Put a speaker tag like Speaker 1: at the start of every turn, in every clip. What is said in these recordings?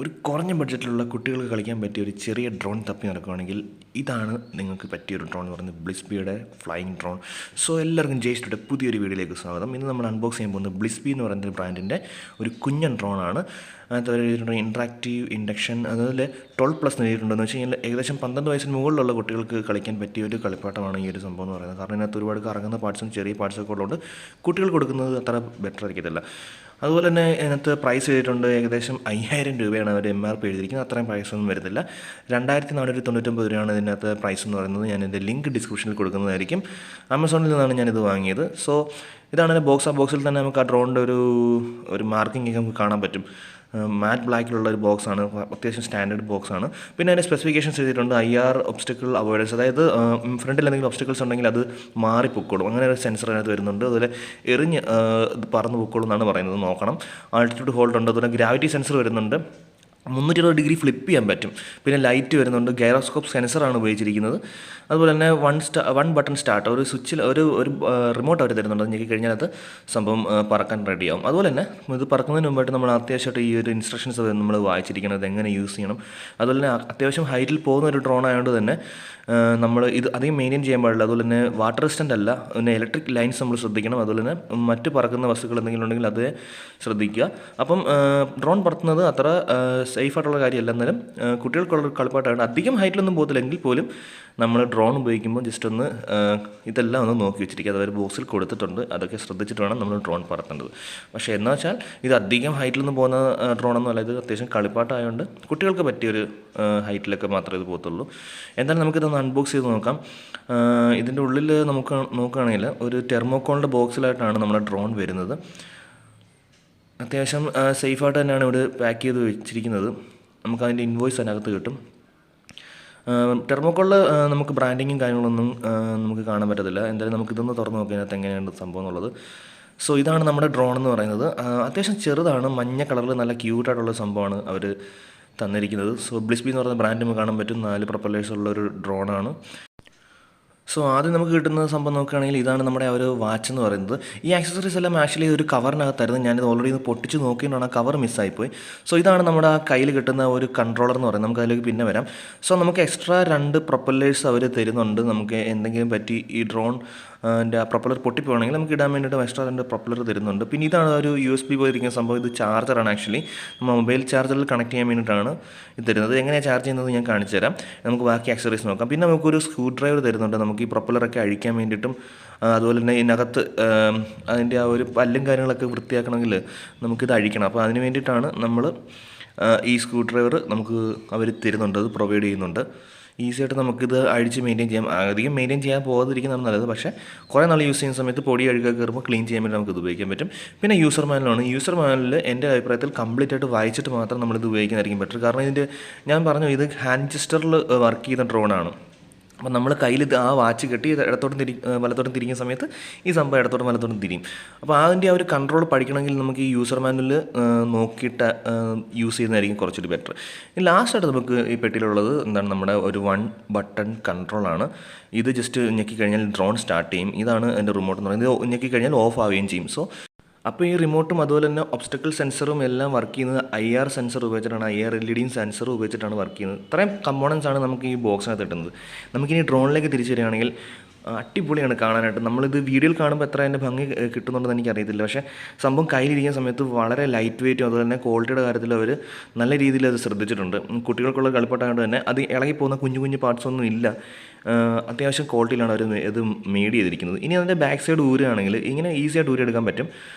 Speaker 1: ഒരു കുറഞ്ഞ ബഡ്ജറ്റിലുള്ള കുട്ടികൾക്ക് കളിക്കാൻ പറ്റിയ ഒരു ചെറിയ ഡ്രോൺ തപ്പി നടക്കുകയാണെങ്കിൽ ഇതാണ് നിങ്ങൾക്ക് പറ്റിയൊരു ഡ്രോൺ എന്ന് പറയുന്നത് ബ്ലിസ്ബിയുടെ ഫ്ലൈയിങ് ഡ്രോൺ. സോ എല്ലാവർക്കും ജയിച്ചിട്ട് പുതിയൊരു വീഡിയോയിലേക്ക് സ്വാഗതം. ഇന്ന് നമ്മൾ അൺബോക്സ് ചെയ്യാൻ പോകുന്നത് ബ്ലിസ്ബി എന്ന് പറയുന്ന ബ്രാൻഡിൻ്റെ ഒരു കുഞ്ഞൻ ഡ്രോണാണ്. അതിനകത്ത് ഇൻട്രാക്റ്റീവ് ഇൻഡക്ഷൻ, അതുപോലെ 12+ നേരിട്ടുണ്ടെന്ന് വെച്ച് കഴിഞ്ഞാൽ ഏകദേശം 12 വയസ്സിന് മുകളിലുള്ള കുട്ടികൾക്ക് കളിക്കാൻ പറ്റിയ ഒരു കളിപ്പാട്ടമാണ് ഈ ഒരു സംഭവം എന്ന് പറയുന്നത്. കാരണം ഇതിനകത്ത് ഒരുപാട് കറങ്ങുന്ന പാർട്സും ചെറിയ പാർട്സൊക്കെ ഉള്ളതുകൊണ്ട് കുട്ടികൾ കൊടുക്കുന്നത് അത്ര ബെറ്റർ ആയിരിക്കത്തില്ല. അതുപോലെ തന്നെ ഇതിനകത്ത് പ്രൈസ് ചെയ്തിട്ടുണ്ട് ഏകദേശം 5000 രൂപയാണ് അവർ MRP എഴുതിയിരിക്കുന്നത്. അത്രയും പ്രൈസൊന്നും വരുന്നില്ല. 2499 രൂപയാണ് ഇതിനകത്ത് പ്രൈസ് എന്ന് പറയുന്നത്. ഞാൻ ഇതിൻ്റെ ലിങ്ക് ഡിസ്ക്രിപ്ഷനിൽ കൊടുക്കുന്നതായിരിക്കും. ആമസോണിൽ നിന്നാണ് ഞാനിത് വാങ്ങിയത്. സോ ഇതാണ് ബോക്സ്. ആ ബോക്സിൽ തന്നെ നമുക്ക് ആ ഡ്രോണിൻ്റെ ഒരു മാർക്കിംഗ് ഒക്കെ നമുക്ക് കാണാൻ പറ്റും. മാറ്റ് ബ്ലാക്കിലുള്ള ഒരു ബോക്സാണ്, അത്യാവശ്യം സ്റ്റാൻഡേർഡ് ബോക്സാണ്. പിന്നെ അതിൻ്റെ സ്പെസിഫിക്കേഷൻസ് ചെയ്തിട്ടുണ്ട് IR ഒബ്സ്റ്റക്കിൾ അവോയ്ഡൻസ്, അതായത് ഫ്രണ്ടിൽ എന്തെങ്കിലും ഒബ്സ്റ്റക്കിൾസ് ഉണ്ടെങ്കിൽ അത് മാറിപ്പൊക്കോളും, അങ്ങനെ ഒരു സെൻസർ അതിനകത്ത് വരുന്നുണ്ട്. അതുപോലെ എറിഞ്ഞ് പറന്ന് പൊക്കോളും എന്നാണ് പറയുന്നത്. നോക്കണം. ആൾട്ടിറ്റ്യൂഡ് ഹോൾഡ് ഉണ്ട്, അതുപോലെ ഗ്രാവിറ്റി സെൻസർ വരുന്നുണ്ട്. 320 ഡിഗ്രി ഫ്ലിപ്പ് ചെയ്യാൻ പറ്റും. പിന്നെ ലൈറ്റ് വരുന്നുണ്ട്. ഗൈറോസ്കോപ്പ് സെൻസറാണ് ഉപയോഗിച്ചിരിക്കുന്നത്. അതുപോലെ തന്നെ വൺ ബട്ടൺ സ്റ്റാർട്ട്, ഒരു സ്വിച്ചിൽ ഒരു റിമോട്ട് അവർ തരുന്നുണ്ട്. അത് ഞെക്കി കഴിഞ്ഞാൽ അത് സംഭവം പറക്കാൻ റെഡിയാവും. അതുപോലെ തന്നെ ഇത് പറക്കുന്നതിന് മുമ്പായിട്ട് നമ്മൾ അത്യാവശ്യമായിട്ട് ഈ ഒരു ഇൻസ്ട്രക്ഷൻസ് നമ്മൾ വായിച്ചിരിക്കണം, അത് എങ്ങനെ യൂസ് ചെയ്യണം. അതുപോലെ തന്നെ അത്യാവശ്യം ഹൈറ്റിൽ പോകുന്ന ഒരു ഡ്രോൺ ആയതുകൊണ്ട് തന്നെ നമ്മൾ ഇത് അധികം മെയിൻറ്റെയിൻ ചെയ്യാൻ പാടില്ല. അതുപോലെ തന്നെ വാട്ടർ റെസിസ്റ്റൻ്റ് അല്ല. പിന്നെ ഇലക്ട്രിക് ലൈൻസ് നമ്മൾ ശ്രദ്ധിക്കണം. അതുപോലെ തന്നെ മറ്റ് പറക്കുന്ന വസ്തുക്കൾ എന്തെങ്കിലും ഉണ്ടെങ്കിൽ അത് ശ്രദ്ധിക്കുക. അപ്പം ഡ്രോൺ പറത്തുന്നത് അത്ര സേഫായിട്ടുള്ള കാര്യമല്ല. എന്നാലും കുട്ടികൾക്കുള്ള കളിപ്പാട്ടാണ്. അധികം ഹൈറ്റിലൊന്നും പോകത്തില്ലെങ്കിൽ പോലും നമ്മൾ ഡ്രോൺ ഉപയോഗിക്കുമ്പോൾ ജസ്റ്റ് ഒന്ന് ഇതെല്ലാം ഒന്ന് നോക്കി വെച്ചിരിക്കുക. അത് ഒരു ബോക്സിൽ കൊടുത്തിട്ടുണ്ട്. അതൊക്കെ ശ്രദ്ധിച്ചിട്ട് വേണം നമ്മൾ ഡ്രോൺ പറത്തേണ്ടത്. പക്ഷേ എന്ന് വെച്ചാൽ ഇത് അധികം ഹൈറ്റിലൊന്നും പോകുന്ന ഡ്രോണൊന്നും അല്ല. ഇത് അത്യാവശ്യം കളിപ്പാട്ടമായതുകൊണ്ട് കുട്ടികൾക്ക് പറ്റിയൊരു ഹൈറ്റിലൊക്കെ മാത്രമേ ഇത് പോകത്തുള്ളൂ. എന്തായാലും നമുക്കിതൊന്ന് അൺബോക്സ് ചെയ്ത് നോക്കാം. ഇതിൻ്റെ ഉള്ളിൽ നമുക്ക് നോക്കുകയാണെങ്കിൽ ഒരു തെർമോക്കോളിൻ്റെ ബോക്സിലായിട്ടാണ് നമ്മുടെ ഡ്രോൺ വരുന്നത്. അത്യാവശ്യം സേഫായിട്ട് തന്നെയാണ് ഇവിടെ പാക്ക് ചെയ്ത് വെച്ചിരിക്കുന്നത്. നമുക്കതിൻ്റെ ഇൻവോയ്സ് അതിനകത്ത് കിട്ടും. തെർമോക്കോളിൽ നമുക്ക് ബ്രാൻഡിങ്ങും കാര്യങ്ങളൊന്നും നമുക്ക് കാണാൻ പറ്റത്തില്ല. എന്തായാലും നമുക്കിതൊന്ന് തുറന്ന് നോക്കാം അതിനകത്ത് എങ്ങനെയാണ് സംഭവം എന്നുള്ളത്. സോ ഇതാണ് നമ്മുടെ ഡ്രോൺ എന്ന് പറയുന്നത്. അത്യാവശ്യം ചെറുതാണ്, മഞ്ഞ കളറിൽ നല്ല ക്യൂട്ടായിട്ടുള്ള സംഭവമാണ് അവർ തന്നിരിക്കുന്നത്. സോ ബ്ലിസ്ബി എന്ന് പറയുന്ന ബ്രാൻഡ് നമുക്ക് കാണാൻ പറ്റും. 4 പ്രൊപ്പല്ലേഴ്സ് ഉള്ളൊരു ഡ്രോണാണ്. സോ ആദ്യം നമുക്ക് കിട്ടുന്ന സംഭവം നോക്കുകയാണെങ്കിൽ ഇതാണ് നമ്മുടെ ഒരു വാച്ച് എന്ന് പറയുന്നത്. ഈ ആക്സസറീസ് എല്ലാം ആക്ച്വലി ഒരു കവറിനകത്തായിരുന്നു. ഞാനിത് ഓൾറെഡി ഇത് പൊട്ടിച്ച് നോക്കിയിട്ടാണ് ആ കവർ മിസ്സായിപ്പോയി. സോ ഇതാണ് നമ്മുടെ ആ കയ്യിൽ കിട്ടുന്ന ഒരു കൺട്രോളർ എന്ന് പറയുന്നത്. നമുക്ക് അതിലേക്ക് പിന്നെ വരാം. സോ നമുക്ക് എക്സ്ട്രാ 2 പ്രൊപ്പല്ലേഴ്സ് അവർ തരുന്നുണ്ട്. നമുക്ക് എന്തെങ്കിലും പറ്റി ഈ ഡ്രോൺ ആ പ്രൊപ്പലർ പൊട്ടിപ്പോണെങ്കിൽ നമുക്ക് ഇടാൻ വേണ്ടിയിട്ട് എക്സ്ട്രാ 2 പ്രൊപ്പലർ തരുന്നുണ്ട്. പിന്നെ ഇതാണ് ഒരു USB പോയിരിക്കുന്ന സംഭവം. ഇത് ചാർജറാണ്. ആക്ച്വലി നമ്മൾ മൊബൈൽ ചാർജറിൽ കണക്ട് ചെയ്യാൻ വേണ്ടിയിട്ടാണ് ഇത് തരുന്നത്. എങ്ങനെയാണ് ചാർജ് ചെയ്യുന്നത് ഞാൻ കാണിച്ചു തരാം. നമുക്ക് ബാക്കി ആക്സസറീസ് നോക്കാം. പിന്നെ നമുക്കൊരു സ്ക്രൂ ഡ്രൈവർ തരുന്നുണ്ട്, നമുക്ക് ഈ പ്രൊപ്പലറൊക്കെ അഴിക്കാൻ വേണ്ടിയിട്ടും. അതുപോലെ തന്നെ ഇതിനകത്ത് അതിൻ്റെ ആ ഒരു പല്ലും കാര്യങ്ങളൊക്കെ വൃത്തിയാക്കണമെങ്കിൽ നമുക്കിത് അഴിക്കണം. അപ്പോൾ അതിന് വേണ്ടിയിട്ടാണ് നമ്മൾ ഈ സ്ക്രൂ ഡ്രൈവർ നമുക്ക് അവർ തരുന്നുണ്ട്, അത് പ്രൊവൈഡ് ചെയ്യുന്നുണ്ട്. ഈസിയായിട്ട് നമുക്കിത് അഴിച്ച് മെയിൻറ്റെയിൻ ചെയ്യാം. അധികം മെയിൻറ്റെയിൻ ചെയ്യാൻ പോകാതിരിക്കുന്നതാണ് നല്ലത്. പക്ഷേ കുറേ നാൾ യൂസ് ചെയ്യുന്ന സമയത്ത് പൊടി അഴുകൊക്കെ കയറുമ്പോൾ ക്ലീൻ ചെയ്യാൻ വേണ്ടി നമുക്കിത് ഉപയോഗിക്കാൻ പറ്റും. പിന്നെ യൂസർ മാനുവലാണ്. യൂസർ മാനുവലിൽ എൻ്റെ അഭിപ്രായത്തിൽ കംപ്ലീറ്റ് ആയിട്ട് വായിച്ചിട്ട് മാത്രം നമ്മളിത് ഉപയോഗിക്കുന്നതായിരിക്കും ബെറ്റർ. കാരണം ഇതിൻ്റെ ഞാൻ പറഞ്ഞു ഇത് ഹാൻഡ് ജസ്റ്ററിൽ വർക്ക് ചെയ്യുന്ന ഡ്രോണാണ്. അപ്പം നമ്മൾ കയ്യിൽ ആ വാച്ച് കെട്ടി ഇടത്തോട്ടും വലത്തോട്ടും തിരിക്കുന്ന സമയത്ത് ഈ സംഭവം ഇടത്തോട്ടും വലത്തോട്ടും തിരിയും. അപ്പോൾ അതിൻ്റെ ആ ഒരു കൺട്രോൾ പഠിക്കണമെങ്കിൽ നമുക്ക് ഈ യൂസർ മാനുവൽ നോക്കിയിട്ട് യൂസ് ചെയ്യുന്നതായിരിക്കും കുറച്ചുകൂടി ബെറ്റർ. ലാസ്റ്റായിട്ട് നമുക്ക് ഈ പെട്ടിയിലുള്ളത് എന്താണ്, നമ്മുടെ ഒരു 1 ബട്ടൺ കൺട്രോളാണ്. ഇത് ജസ്റ്റ് ഞെക്കിക്കഴിഞ്ഞാൽ ഡ്രോൺ സ്റ്റാർട്ട് ചെയ്യും. ഇതാണ് എൻ്റെ റിമോട്ട് എന്ന് പറയുന്നത്. ഇത് ഞെക്കിക്കഴിഞ്ഞാൽ ഓഫ് ആവുകയും ചെയ്യും. സോ അപ്പോൾ ഈ റിമോട്ടും അതുപോലെ തന്നെ ഒബ്സ്റ്റക്കിൾ സെൻസറും എല്ലാം വർക്ക് ചെയ്യുന്നത് IR സെൻസർ ഉപയോഗിച്ചിട്ടാണ്. IR LED സെൻസർ ഉപയോഗിച്ചിട്ടാണ് വർക്ക് ചെയ്യുന്നത്. ഇത്രയും കമ്പോണൻസ് ആണ് നമുക്ക് ഈ ബോക്സിനകത്ത് കിട്ടുന്നത്. നമുക്കിനി ഡ്രോണിലേക്ക് തിരിച്ചു വരികയാണെങ്കിൽ അടിപൊളിയാണ് കാണാനായിട്ട്. നമ്മളിത് വീഡിയോയിൽ കാണുമ്പോൾ എത്ര അതിൻ്റെ ഭംഗി കിട്ടുന്നുണ്ടെന്ന് എനിക്കറിയത്തില്ല. പക്ഷേ സംഭവം കയ്യിലിരിക്കുന്ന സമയത്ത് വളരെ ലൈറ്റ് വെയ്റ്റും അതുപോലെ തന്നെ ക്വാളിറ്റിയുടെ കാര്യത്തിൽ അവർ നല്ല രീതിയിൽ അത് ശ്രദ്ധിച്ചിട്ടുണ്ട്. കുട്ടികൾക്കുള്ള കളിപ്പാട്ടായതുകൊണ്ട് തന്നെ അത് ഇളകിപ്പോകുന്ന കുഞ്ഞു കുഞ്ഞു പാർട്സൊന്നും ഇല്ല. അത്യാവശ്യം ക്വാളിറ്റിയിലാണ് അവർ ഇത് മെയ്ഡ് ചെയ്തിരിക്കുന്നത്. ഇനി അതിൻ്റെ ബാക്ക് സൈഡ് ഊരുകയാണെങ്കിൽ ഇങ്ങനെ ഈസിയായിട്ട് ഊരിയെടുക്കാൻ പറ്റും.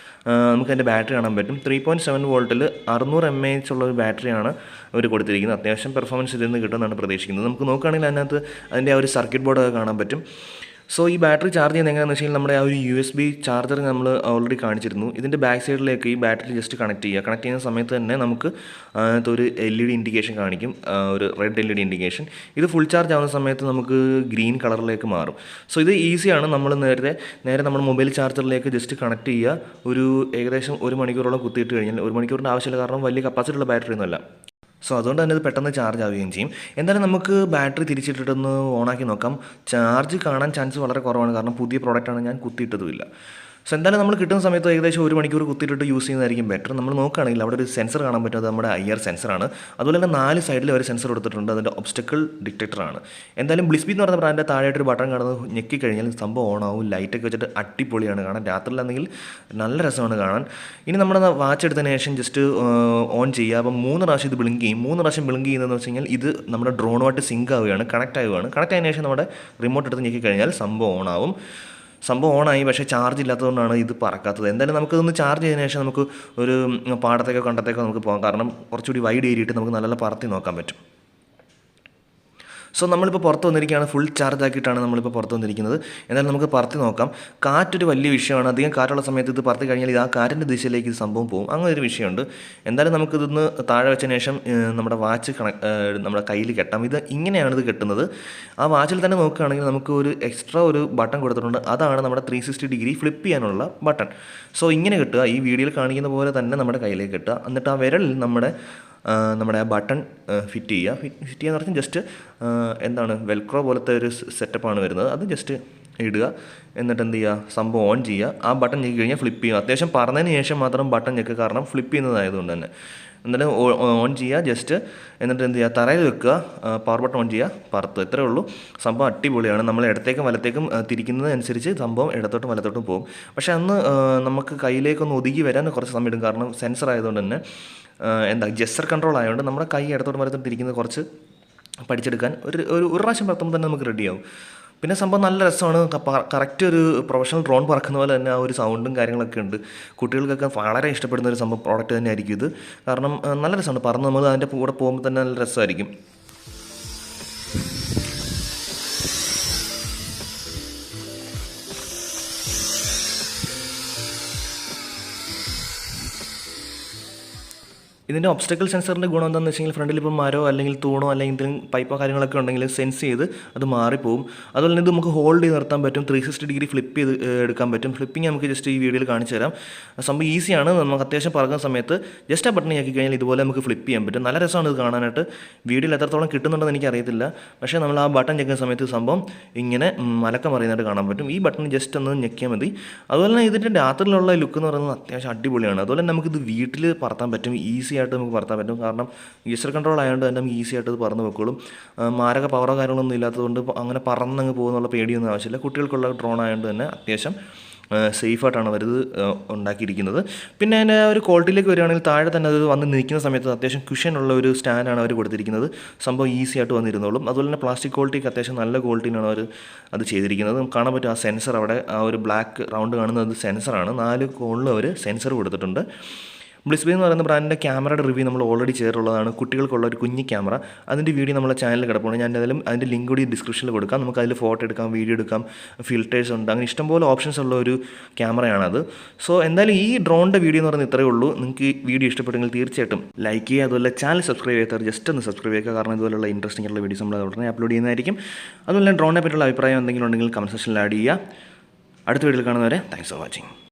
Speaker 1: നമുക്ക് അതിൻ്റെ ബാറ്ററി കാണാൻ പറ്റും. 3.7 വോൾട്ടിൽ 600 mAh ഉള്ള ഒരു ബാറ്ററിയാണ് അവർ കൊടുത്തിരിക്കുന്നത്. അത്യാവശ്യം പെർഫോമൻസ് ഇതിൽ നിന്ന് കിട്ടുമെന്നാണ് പ്രതീക്ഷിക്കുന്നത്. നമുക്ക് നോക്കുകയാണെങ്കിൽ അതിനകത്ത് അതിൻ്റെ ആ ഒരു സർക്യൂട്ട് ബോർഡൊക്കെ കാണാൻ പറ്റും. സോ ഈ ബാറ്ററി ചാർജ് ചെയ്യുന്നത് എങ്ങനെയാണെന്ന് വെച്ച് കഴിഞ്ഞാൽ നമ്മുടെ ആ ഒരു USB ചാർജർ നമ്മൾ ഓൾറെഡി കാണിച്ചിരുന്നു. ഇതിൻ്റെ ബാക്ക് സൈഡിലേക്ക് ഈ ബാറ്ററി ജസ്റ്റ് കണക്ട് ചെയ്യുന്ന സമയത്ത് തന്നെ നമുക്ക് ഒരു LED ഇൻഡിക്കേഷൻ കാണിക്കും, ഒരു റെഡ് LED ഇൻഡിക്കേഷൻ. ഇത് ഫുൾ ചാർജ് ആവുന്ന സമയത്ത് നമുക്ക് ഗ്രീൻ കളറിലേക്ക് മാറും. സോ ഇത് ഈസിയാണ്. നമ്മൾ നേരെ നമ്മുടെ മൊബൈൽ ചാർജറിലേക്ക് ജസ്റ്റ് കണക്ട് ചെയ്യുക. ഒരു ഏകദേശം 1 മണിക്കൂറോളം കുത്തിയിട്ട് കഴിഞ്ഞാൽ 1 മണിക്കൂറിൻ്റെ ആവശ്യമില്ല, കാരണം വലിയ കപ്പാസിറ്റി ഉള്ള ബാറ്ററി ഒന്നുമല്ല. സോ അതുകൊണ്ട് തന്നെ ഇത് പെട്ടെന്ന് ചാർജ് ആവുകയും ചെയ്യും. എന്തായാലും നമുക്ക് ബാറ്ററി തിരിച്ചിട്ടിട്ടൊന്ന് ഓണാക്കി നോക്കാം. ചാർജ് കാണാൻ ചാൻസ് വളരെ കുറവാണ്, കാരണം പുതിയ പ്രോഡക്റ്റാണ്, ഞാൻ കുത്തിയിട്ടതുമില്ല. സോ എന്തായാലും നമ്മൾ കിട്ടുന്ന സമയത്ത് ഏകദേശം 1 മണിക്കൂർ കുത്തിയിട്ടിട്ട് യൂസ് ചെയ്യുന്നതായിരിക്കും ബെറ്റർ. നമ്മൾ നോക്കുകയാണെങ്കിൽ അവിടെ ഒരു സെൻസർ കാണാൻ പറ്റും, അത് നമ്മുടെ IR സെൻസറാണ്. അതുപോലെ തന്നെ 4 സൈഡിൽ ഒരു സെൻസർ കൊടുത്തിട്ടുണ്ട്, അതിൻ്റെ ഒബ്സ്റ്റക്കിൾ ഡിറ്റക്ടറാണ്. എന്തായാലും ബ്ലിസ്ബി എന്ന് പറയുന്ന ബ്രാൻഡിൻ്റെ താഴെയായിട്ടൊരു ബട്ടൺ കാണുന്നത് ഞെക്കി കഴിഞ്ഞാൽ സംഭവം ഓൺ ആവും. ലൈറ്റൊക്കെ വെച്ചിട്ട് അടിപൊളിയാണ് കാണാൻ, രാത്രിയിലാണെങ്കിൽ നല്ല രസമാണ് കാണാൻ. ഇനി നമ്മുടെ വാച്ച് എടുത്തതിന് ശേഷം ജസ്റ്റ് ഓൺ ചെയ്യുക. അപ്പം 3 പ്രാവശ്യം ഇത് ബ്ലിങ്ക് ചെയ്യും. 3 പ്രാവശ്യം ബ്ലിങ്ക് ചെയ്യുന്നതെന്ന് വെച്ച് കഴിഞ്ഞാൽ ഇത് നമ്മുടെ ഡ്രോണുമായിട്ട് സിങ്ക് ആവുകയാണ്, കണക്റ്റ് ആവുകയാണ്. കണക്റ്റ് ആയതിനു ശേഷം നമ്മുടെ റിമോട്ട് എടുത്ത് ഞെക്കി കഴിഞ്ഞാൽ സംഭവം ഓൺ ആവും. സംഭവം ഓണായി, പക്ഷേ ചാർജ് ഇല്ലാത്തതുകൊണ്ടാണ് ഇത് പറക്കാത്തത്. എന്തായാലും നമുക്കിതൊന്ന് ചാർജ് ചെയ്തതിനു ശേഷം നമുക്ക് ഒരു പാടത്തേക്കോ കണ്ടത്തേക്കോ നമുക്ക് പോകാം. കാരണം കുറച്ചുകൂടി വൈഡ് ഏരിയയിട്ട് നമുക്ക് നല്ല പറത്തി നോക്കാൻ പറ്റും. സോ നമ്മളിപ്പോൾ പുറത്ത് വന്നിരിക്കുകയാണ്, ഫുൾ ചാർജ് ആക്കിയിട്ടാണ് നമ്മളിപ്പോൾ പുറത്ത് വന്നിരിക്കുന്നത്. എന്തായാലും നമുക്ക് പറത്തി നോക്കാം. കാറ്റൊരു വലിയ വിഷയമാണ്. അധികം കാറ്റുള്ള സമയത്ത് ഇത് പറത്തി കഴിഞ്ഞാൽ ഇത് ആ കാറ്റിൻ്റെ ദിശയിലേക്ക് ഇത് സംഭവം പോകും, അങ്ങനെ ഒരു വിഷയമുണ്ട്. എന്തായാലും നമുക്കിതൊന്ന് താഴെ വെച്ചതിന് ശേഷം നമ്മുടെ വാച്ച് നമ്മുടെ കയ്യിൽ കെട്ടാം. ഇത് ഇങ്ങനെയാണ് ഇത് കെട്ടുന്നത്. ആ വാച്ചിൽ തന്നെ നോക്കുകയാണെങ്കിൽ നമുക്ക് ഒരു എക്സ്ട്രാ ഒരു ബട്ടൺ കൊടുത്തിട്ടുണ്ട്, അതാണ് നമ്മുടെ 360 ഡിഗ്രി ഫ്ലിപ്പ് ചെയ്യാനുള്ള ബട്ടൺ. സോ ഇങ്ങനെ കെട്ടുക, ഈ വീഡിയോയിൽ കാണിക്കുന്ന പോലെ തന്നെ നമ്മുടെ കയ്യിലേക്ക് കെട്ടുക. എന്നിട്ട് ആ വിരലിൽ നമ്മുടെ ആ ബട്ടൺ ഫിറ്റ് ചെയ്യാന്ന് പറഞ്ഞാൽ ജസ്റ്റ് എന്താണ് വെൽക്രോ പോലത്തെ ഒരു സെറ്റപ്പാണ് വരുന്നത്. അത് ജസ്റ്റ് ഇടുക, എന്നിട്ട് എന്ത് ചെയ്യുക, സംഭവം ഓൺ ചെയ്യുക. ആ ബട്ടൺ ഞെക്കി കഴിഞ്ഞാൽ ഫ്ലിപ്പ് ചെയ്യുക. അത്യാവശ്യം പറഞ്ഞതിന് ശേഷം മാത്രം ബട്ടൺ ഞെക്കുക, കാരണം ഫ്ലിപ്പ് ചെയ്യുന്നതായതുകൊണ്ട് തന്നെ. എന്നിട്ട് ഓൺ ചെയ്യുക ജസ്റ്റ്, എന്നിട്ട് എന്ത് ചെയ്യുക, തറയിൽ വെക്കുക, പവർ ബട്ടൺ ഓൺ ചെയ്യുക, പറത്ത്. ഇത്രയേ ഉള്ളൂ. സംഭവം അടിപൊളിയാണ്. നമ്മൾ ഇടത്തേക്കും വലത്തേക്കും തിരിക്കുന്നതനുസരിച്ച് സംഭവം ഇടത്തോട്ടും വലത്തോട്ടും പോകും. പക്ഷേ അന്ന് നമുക്ക് കയ്യിലേക്കൊന്ന് ഒതുങ്ങി വരാൻ കുറച്ച് സമയം എടുക്കും, കാരണം സെൻസർ ആയതുകൊണ്ട് തന്നെ ജെസ്റ്റർ കൺട്രോൾ ആയതുകൊണ്ട് നമ്മുടെ കൈ ഇടത്തോട്ടും വലത്തോട്ടും തിരിക്കുന്നത് കുറച്ച് പഠിച്ചെടുക്കാൻ ഒരു പ്രാവശ്യം പറത്തുമ്പോൾ തന്നെ നമുക്ക് റെഡിയാവും. പിന്നെ സംഭവം നല്ല രസമാണ്. കറക്റ്റ് ഒരു പ്രൊഫഷണൽ ഡ്രോൺ പറക്കുന്ന പോലെ തന്നെ ആ ഒരു സൗണ്ടും കാര്യങ്ങളൊക്കെ ഉണ്ട്. കുട്ടികൾക്കൊക്കെ വളരെ ഇഷ്ടപ്പെടുന്ന ഒരു സംഭവം പ്രോഡക്റ്റ് തന്നെ ആയിരിക്കും ഇത്. കാരണം നല്ല രസമാണ്, പറന്ന് നമ്മൾ അതിൻ്റെ കൂടെ പോകുമ്പോൾ തന്നെ നല്ല രസമായിരിക്കും. ഇതിൻ്റെ ഒബ്സ്റ്റക്കിൾ സെൻസറിൻ്റെ ഗുണം എന്താണെന്ന് വെച്ച് കഴിഞ്ഞാൽ ഫ്രണ്ടിൽ ഇപ്പോൾ മരോ അല്ലെങ്കിൽ തൂണോ അല്ലെങ്കിൽ എന്തെങ്കിലും പൈപ്പോ കാര്യങ്ങളൊക്കെ ഉണ്ടെങ്കിൽ സെൻസ് ചെയ്ത് അത് മാറിപ്പോവും. അതുപോലെ തന്നെ ഇത് നമുക്ക് ഹോൾഡ് ചെയ്ത് നിർത്താൻ പറ്റും, 360 ഡിഗ്രി ഫ്ലിപ്പ് ചെയ്ത് എടുക്കാൻ പറ്റും. ഫ്ലിപ്പിംഗ് നമുക്ക് ജസ്റ്റ് ഈ വീഡിയോയിൽ കാണിച്ചു തരാം. സംഭവം ഈസിയാണ്. നമുക്ക് അത്യാവശ്യം പറക്കുന്ന സമയത്ത് ജസ്റ്റ് ആ ബട്ടൺ ആക്കി കഴിഞ്ഞാൽ ഇതുപോലെ നമുക്ക് ഫ്ലിപ്പ് ചെയ്യാൻ പറ്റും. നല്ല രസമാണ് ഇത് കാണാനായിട്ട്. വീഡിയോയിൽ എത്രത്തോളം കിട്ടുന്നുണ്ടെന്ന് എനിക്കറിയത്തില്ല, പക്ഷേ നമ്മൾ ആ ബട്ടൺ ഞെക്കുന്ന സമയത്ത് സംഭവം ഇങ്ങനെ മലക്കം മറിയുന്നതായിട്ട് കാണാൻ പറ്റും. ഈ ബട്ടൺ ജസ്റ്റ് ഒന്ന് ഞെക്കിയാൽ മതി. അതുപോലെ തന്നെ ഇതിൻ്റെ രാത്രിയിലുള്ള ലുക്ക് എന്ന് പറയുന്നത് അത്യാവശ്യം അടിപൊളിയാണ്. അതുപോലെ തന്നെ നമുക്കിത് വീട്ടിൽ പറത്താൻ പറ്റും, ഈസി ആയിട്ട് നമുക്ക് പറത്താൻ പറ്റും. കാരണം ഗീസർ കൺട്രോൾ ആയതുകൊണ്ട് തന്നെ നമുക്ക് ഈസി ആയിട്ട് ഇത് പറന്ന് വെക്കോളും. മാരക പവറോ കാര്യങ്ങളൊന്നും ഇല്ലാത്തതുകൊണ്ട് അങ്ങനെ പറന്നങ്ങ് പോകുന്നുള്ള പേടിയൊന്നും ആവശ്യമില്ല. കുട്ടികൾക്കുള്ള ഡ്രോൺ ആയതുകൊണ്ട് തന്നെ അത്യാവശ്യം സേഫായിട്ടാണ് അവരിത് ഉണ്ടാക്കിയിരിക്കുന്നത്. പിന്നെ അതിൻ്റെ ഒരു ക്വാളിറ്റിയിലേക്ക് വരികയാണെങ്കിൽ താഴെ തന്നെ അത് വന്ന് നിൽക്കുന്ന സമയത്ത് അത്യാവശ്യം കുഷനുള്ള ഒരു സ്റ്റാൻഡാണ് അവർ കൊടുത്തിരിക്കുന്നത്. സംഭവം ഈസി ആയിട്ട് വന്നിരുന്നോളും. അതുപോലെ തന്നെ പ്ലാസ്റ്റിക് ക്വാളിറ്റിക്ക് അത്യാവശ്യം നല്ല ക്വാളിറ്റിയിലാണ് അവർ അത് ചെയ്തിരിക്കുന്നത്. നമുക്ക് കാണാൻ പറ്റും ആ സെൻസർ അവിടെ, ആ ഒരു ബ്ലാക്ക് റൗണ്ട് കാണുന്നത് സെൻസറാണ്. 4 കോണിലും അവർ സെൻസർ കൊടുത്തിട്ടുണ്ട്. ബ്ലിസ്ബെ എന്ന് പറയുന്ന ബ്രാൻഡിൻ്റെ ക്യാമറയുടെ റിവ്യൂ നമ്മൾ ഓൾറെഡി ചെയ്തിട്ടുള്ളതാണ്. കുട്ടികൾക്കുള്ള ഒരു കുഞ്ഞ് ക്യാമറ, അതിൻ്റെ വീഡിയോ നമ്മളെ ചാനലിൽ കിടപ്പുണ്ട്. ഞാൻ എന്തായാലും അതിൻ്റെ ലിങ്ക് കൂടി ഡിസ്ക്രിപ്ഷനിൽ കൊടുക്കാം. നമുക്ക് അതിൽ ഫോട്ടോ എടുക്കാം, വീഡിയോ എടുക്കാം, ഫിൽറ്റേഴ്സ് ഉണ്ട്, അങ്ങനെ ഇഷ്ടംപോലെ ഓപ്ഷൻസ് ഉള്ള ഒരു ക്യാമറയാണത്. സോ എന്തായാലും ഈ ഡ്രോണിൻ്റെ വീഡിയോ എന്ന് പറയുന്നത് ഇത്രയേ ഉള്ളൂ. നിങ്ങൾക്ക് ഈ വീഡിയോ ഇഷ്ടപ്പെട്ടെങ്കിൽ തീർച്ചയായിട്ടും ലൈക്ക് ചെയ്യുക. അതുപോലെ ചാനൽ സബ്സ്ക്രൈബ് ചെയ്യാത്തവർ ജസ്റ്റ് ഒന്ന് സബ്സ്ക്രൈബ് ചെയ്യുക, കാരണം ഇതുപോലുള്ള ഇൻട്രസ്റ്റിംഗ് ആയിട്ടുള്ള വീഡിയോസ് നമ്മൾ ഉടനെ അപ്ലോഡ് ചെയ്യുന്നതായിരിക്കും. അതുപോലെ ഡ്രോണിനെ പറ്റിയുള്ള അഭിപ്രായം എന്തെങ്കിലും ഉണ്ടെങ്കിൽ കമൻറ്റ് സെക്ഷനിൽ ആഡ് ചെയ്യുക. അടുത്ത വീഡിയോയിൽ കാണുന്നവരെ താങ്ക്സ് ഫോർ വാച്ചിങ്.